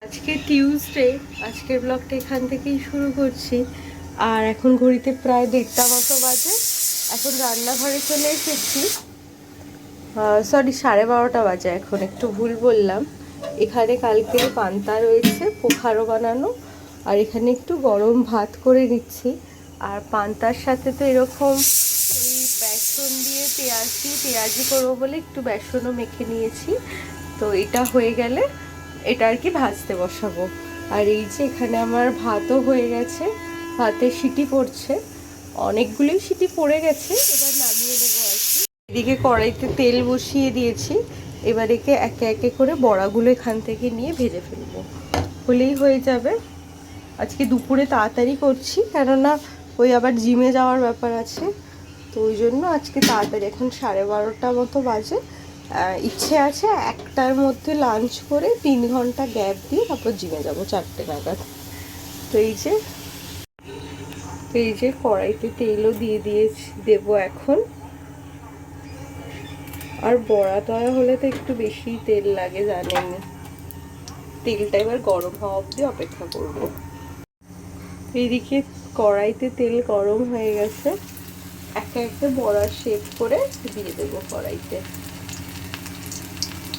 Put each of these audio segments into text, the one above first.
আজকে টিউসডে, আজকের ব্লগটা এখান থেকেই শুরু করছি। আর এখন ঘড়িতে প্রায় 1:30 মতো বাজে। এখন রান্নাঘরে চলে এসেছি, সরি 12:30 বাজে, এখন একটু ভুল বললাম। এখানে কালকে পান্তা রয়েছে পোখারো বানানো, আর এখানে একটু গরম ভাত করে নিচ্ছি। আর পান্তার সাথে তো এরকম এই বেসন দিয়ে পেঁয়াজি করবো বলে একটু বেসনও মেখে নিয়েছি। তো এটা হয়ে গেলে এটা আর কি ভাজতে বসাবো। আর এই যে এখানে আমার ভাতও হয়ে গেছে, ভাতের সিটি পড়ছে, অনেকগুলোই সিটি পড়ে গেছে, এবার নামিয়ে দেবো আর কি। এদিকে কড়াইতে তেল বসিয়ে দিয়েছি, এবার একে একে একে করে বড়াগুলো এখান থেকে নিয়ে ভেজে ফেলবো, হলেই হয়ে যাবে। আজকে দুপুরে তাড়াতাড়ি করছি, কেননা ওই আবার জিমে যাওয়ার ব্যাপার আছে, তো ওই জন্য আজকে তাড়াতাড়ি। এখন 12:30 মতো বাজে। ইচ্ছে আছে 1টার মধ্যে লাঞ্চ করে 3 ঘন্টা গ্যাপ দিয়ে তারপর জিমে যাবো 4টে নাগাদ। তো এই যে কড়াইতে তেলও দিয়ে দেবো এখন। আর বড়া টড়া হলে তো একটু বেশি তেল লাগে, জানেনি। তেলটা এবার গরম হওয়া অবধি অপেক্ষা করব। এইদিকে কড়াইতে তেল গরম হয়ে গেছে, একে একে বড়া শেপ করে দিয়ে দেবো কড়াইতে।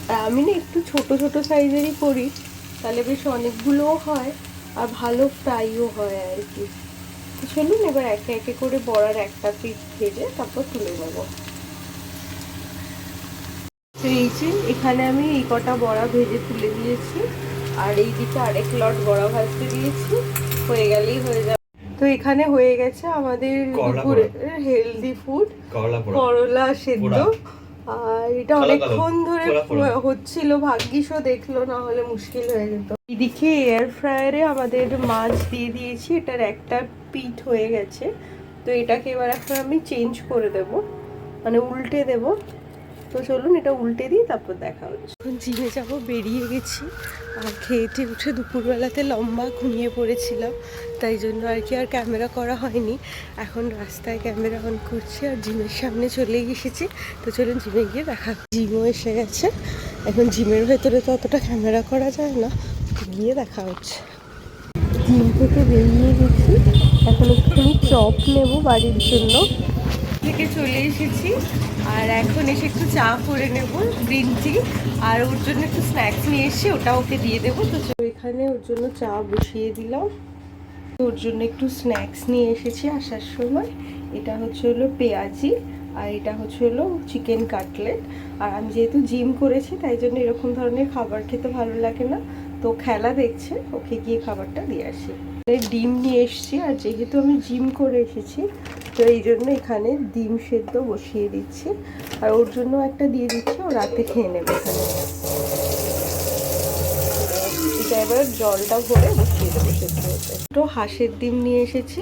আর আমি না একটু ছোট ছোট সাইজেরই করি, তাহলে বেশ অনেকগুলোও হয় আর ভালো ফ্রাইও হয় আর কি। তো চলুন এবার একে একে করে বড়ার একটা পিস ভেজে তারপর তুলে নেব। তো এই যে এখানে আমি এই কটা বড়া ভেজে তুলে দিয়েছি, আর এই দিকে আরেক লট বড়া ভাজতে দিয়েছি, হয়ে গেলেই হয়ে যাবে। তো এখানে হয়ে গেছে আমাদের দুপুরে হেলদি ফুড, করলা সেদ্ধ। আর এটা অনেকক্ষণ ধরে হচ্ছিল, ভাগ্যিসও দেখলো, না হলে মুশকিল হয়ে যেত। এদিকে এয়ার ফ্রায়ারে আমাদের মাছ দিয়ে দিয়েছি, এটার একটা পিঠ হয়ে গেছে। তো এটাকে এবার এখন আমি চেঞ্জ করে দেব, মানে উল্টে দেব। তো চলুন এটা উল্টে দিই, তারপর দেখা হচ্ছে। এখন জিমে যাবো, বেরিয়ে গেছি। আর খেয়েতে উঠে দুপুরবেলাতে লম্বা ঘুমিয়ে পড়েছিলাম, তাই জন্য আর কি আর ক্যামেরা করা হয়নি। এখন রাস্তায় ক্যামেরা অন করছি আর জিমের সামনে চলে এসেছি। তো চলুন জিমে গিয়ে দেখা। জিমও এসে গেছে, এখন জিমের ভেতরে তো অতটা ক্যামেরা করা যায় না, গিয়ে দেখা হচ্ছে। জিম থেকে বেরিয়ে গেছি, এখন একটুখানি চপ নেবো বাড়ির জন্য। থেকে চলে এসেছি, আর এখন এসে একটু চা করে নেব, গ্রিন টি। আর ওর জন্য একটু স্ন্যাক্স নিয়ে এসেছি, ওটা ওকে দিয়ে দেবো। তো এখানে ওর জন্য চা বসিয়ে দিলাম। ওর জন্য একটু স্ন্যাক্স নিয়ে এসেছি আসার সময়। এটা হচ্ছে হলো পেঁয়াজি, আর এটা হচ্ছে হলো চিকেন কাটলেট। আর আমি যেহেতু জিম করেছি, তাই জন্য এরকম ধরনের খাবার খেতে ভালো লাগে না। তো খেলা দেখছে, ওকে গিয়ে খাবারটা দিয়ে আসি। ডিম নিয়ে এসেছি, আর যেহেতু আমি জিম করে এসেছি, তো এই জন্য এখানে ডিম সেদ্ধ বসিয়ে দিচ্ছি। আর ওর জন্য একটা দিয়ে দিচ্ছি, ও রাতে খেয়ে নেবে এখানে। এটা এবার জলটা ভরে বসিয়ে দেবো সেদ্ধ হতে। তো হাঁসের ডিম নিয়ে এসেছি,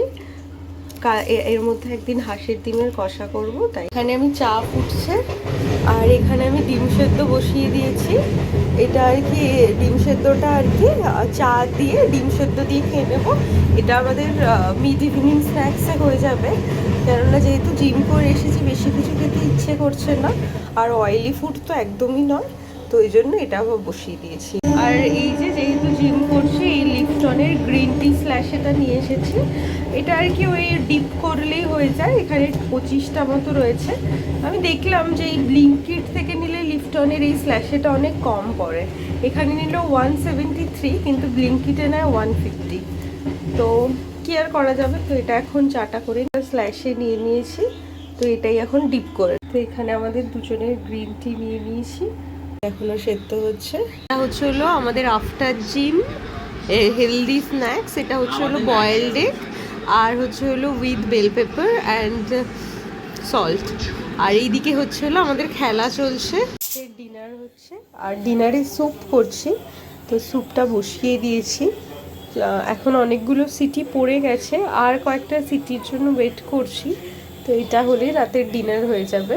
এর মধ্যে একদিন হাঁসের ডিমের কষা করব, তাই এখানে আমি চা ফুটছে, আর এখানে আমি ডিম সেদ্ধ বসিয়ে দিয়েছি। এটা আর কি ডিম সেদ্ধটা আর কি চা দিয়ে ডিম সেদ্ধ দিয়ে খেয়ে নেবো। এটা আমাদের মিড ইভিনিং স্ন্যাক্সে হয়ে যাবে, কেননা যেহেতু জিম করে এসেছি বেশি কিছু খেতে ইচ্ছে করছে না, আর অয়েলি ফুড তো একদমই নয়, তো ওই জন্য এটা বসিয়ে দিয়েছি। আর এই যে যেহেতু জিম করছি, এই লিপটনের গ্রিন টি স্ল্যাশেটা নিয়ে এসেছি। এটা আর কি ওই ডিপ করলেই হয়ে যায়। এখানে 25টা মতো রয়েছে। আমি দেখলাম যে এই ব্লিঙ্কিট থেকে নিলে লিপটনের এই স্ল্যাশেটা অনেক কম পড়ে। এখানে নিল 173, কিন্তু ব্লিঙ্কিটে নেয় 150। তো কি আর করা যাবে। তো এটা এখন চাটা করে স্ল্যাশে নিয়ে নিয়েছি, তো এটাই এখন ডিপ করে। তো এখানে আমাদের দুজনের গ্রিন টি নিয়ে নিয়েছি, এখনো সেদ্ধ হচ্ছে। এটা হচ্ছে হলো আমাদের আফটার জিম হেলদি স্ন্যাক্স। এটা হচ্ছে হলো বয়েলড এগ, আর হচ্ছে হলো with bell pepper and salt. আর এইদিকে হচ্ছে হলো আমাদের খেলা চলছে, ডিনার হচ্ছে। আর ডিনারে স্যুপ করছি, তো স্যুপটা বসিয়ে দিয়েছি। এখন অনেকগুলো সিটি পড়ে গেছে, আর কয়েকটা সিটির জন্য ওয়েট করছি। তো এটা হলে রাতের ডিনার হয়ে যাবে।